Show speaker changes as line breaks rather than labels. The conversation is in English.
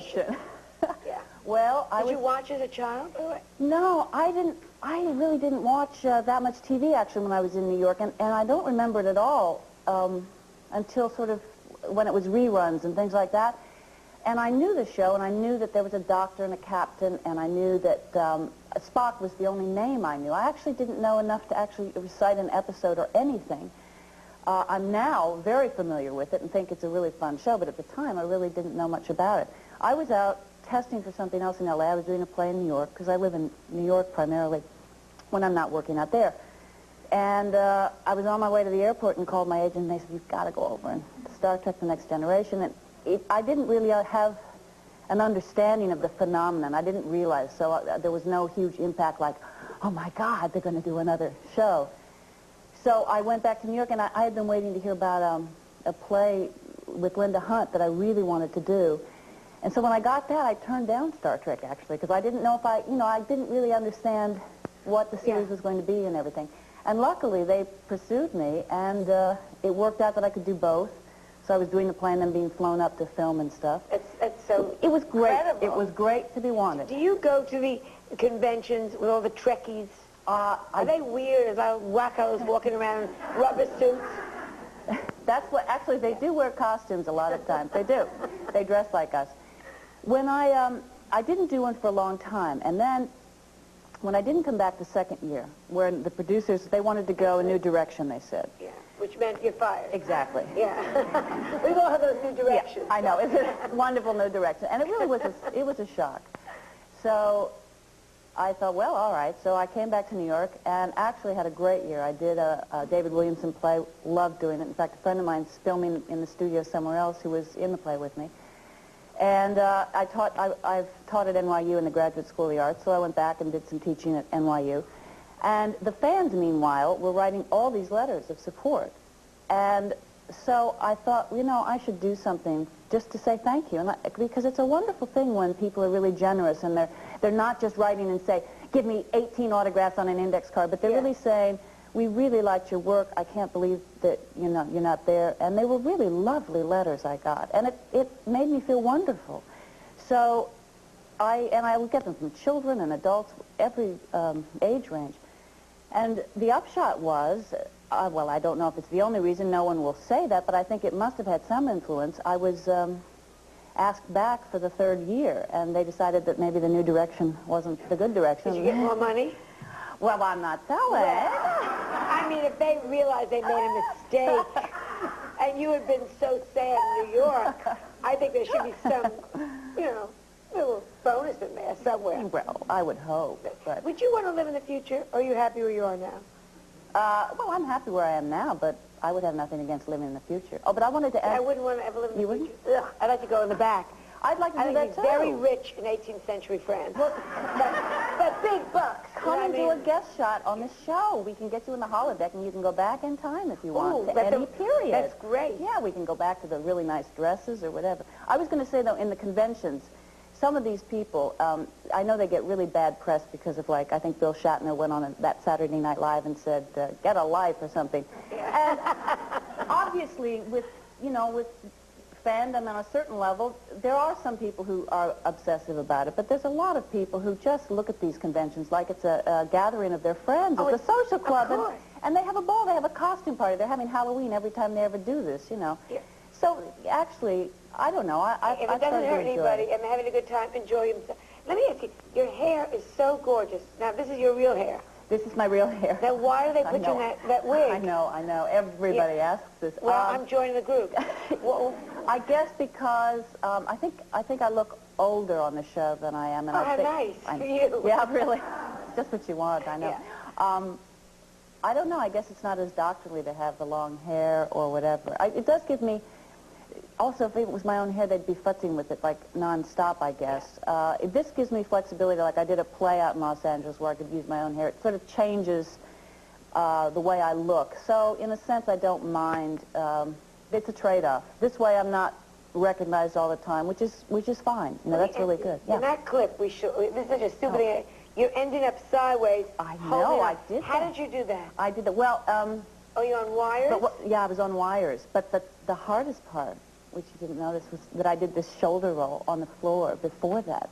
generation.
Yeah.
Well,
Did you watch as a child?
No, I didn't. I really didn't watch that much TV actually when I was in New York, and I don't remember it at all until sort of when it was reruns and things like that. And I knew the show, and I knew that there was a doctor and a captain, and I knew that Spock was the only name I knew. I actually didn't know enough to actually recite an episode or anything. I'm now very familiar with it and think it's a really fun show, but at the time I really didn't know much about it. I was out testing for something else in L.A. I was doing a play in New York, because I live in New York primarily when I'm not working out there. And I was on my way to the airport and called my agent, and they said, you've got to go over and Star Trek The Next Generation. And I didn't really have an understanding of the phenomenon. I didn't realize, so there was no huge impact like, oh my God, they're going to do another show. So I went back to New York, and I had been waiting to hear about a play with Linda Hunt that I really wanted to do. And so when I got that, I turned down Star Trek, actually, because I didn't know if I didn't really understand what the series was going to be and everything. And luckily, they pursued me, and it worked out that I could do both. So I was doing the play and then being flown up to film and stuff.
It's so
it was great.
incredible.
It was great to be wanted.
Do you go to the conventions with all the Trekkies? Are they weird as wackos walking around in rubber suits?
That's what, actually, they do wear costumes a lot of times. They do. They dress like us. When I didn't do one for a long time, and then when I didn't come back the second year, where the producers, they wanted to go a new direction, they said.
Yeah, which meant you're fired.
Exactly.
Yeah. We've all had those new directions.
Yeah, I know. It's a wonderful new direction. And it really was it was a shock. So I thought, well, all right. So I came back to New York and actually had a great year. I did a David Williamson play, loved doing it. In fact, a friend of mine's filming in the studio somewhere else who was in the play with me. And I've taught at NYU in the Graduate School of the Arts, so I went back and did some teaching at NYU. And the fans, meanwhile, were writing all these letters of support. And so I thought, you know, I should do something just to say thank you. And because it's a wonderful thing when people are really generous and they're not just writing and say, give me 18 autographs on an index card, but they're really saying, we really liked your work. I can't believe that you're not there. And they were really lovely letters I got. And it made me feel wonderful. So I would get them from children and adults, every age range. And the upshot was, well, I don't know if it's the only reason, no one will say that, but I think it must have had some influence. I was asked back for the third year, and they decided that maybe the new direction wasn't the good direction.
Did you get more money?
Well, I'm not telling.
I mean, if they realized they made a mistake and you had been so sad in New York, I think there should be some, little bonus in there somewhere.
Well, I would hope. But
would you want to live in the future, or are you happy where you are now?
Well, I'm happy where I am now, but I would have nothing against living in the future. Oh, but I wanted to ask...
I wouldn't want to ever live in the future.
Wouldn't?
Ugh, I'd like to go in the back.
I'd like to do that, too.
Very rich in 18th century France. Well, but big bucks.
Come and do a guest shot on this show. We can get you in the holodeck, and you can go back in time if you want, to any period.
That's great.
Yeah, we can go back to the really nice dresses or whatever. I was going to say, though, in the conventions, some of these people, I know they get really bad press because of, like, I think Bill Shatner went on that Saturday Night Live and said, get a life or something. Yeah. And obviously, with fandom on a certain level, there are some people who are obsessive about it, but there's a lot of people who just look at these conventions like it's a gathering of their friends. It's a social club, and they have a ball, they have a costume party, they're having Halloween every time they ever do this, Yeah. So, actually, I don't know.
If it doesn't hurt anybody and they're having a good time, enjoy themselves. Let me ask you, your hair is so gorgeous. Now, this is your real hair.
This is my real hair.
Now, why do they put you in that wig?
I know. Everybody asks this.
Well, I'm joining the group.
Well, I guess because I think I look older on the show than I am. And
how nice for you.
Yeah, really. It's just what you want, I know. Yeah. I don't know. I guess it's not as doctorly to have the long hair or whatever. It does give me... Also, if it was my own hair, they'd be futzing with it, like, nonstop, I guess. This gives me flexibility. Like, I did a play out in Los Angeles where I could use my own hair. It sort of changes the way I look. So, in a sense, I don't mind. It's a trade-off. This way, I'm not recognized all the time, which is fine. That's really good. Yeah.
In that clip, this is such a stupid thing. You're ending up sideways.
I know, I did that.
How did you do that?
I did that. Well,
oh, you're on wires?
Yeah, I was on wires. But the hardest part which you didn't notice, was that I did this shoulder roll on the floor before that.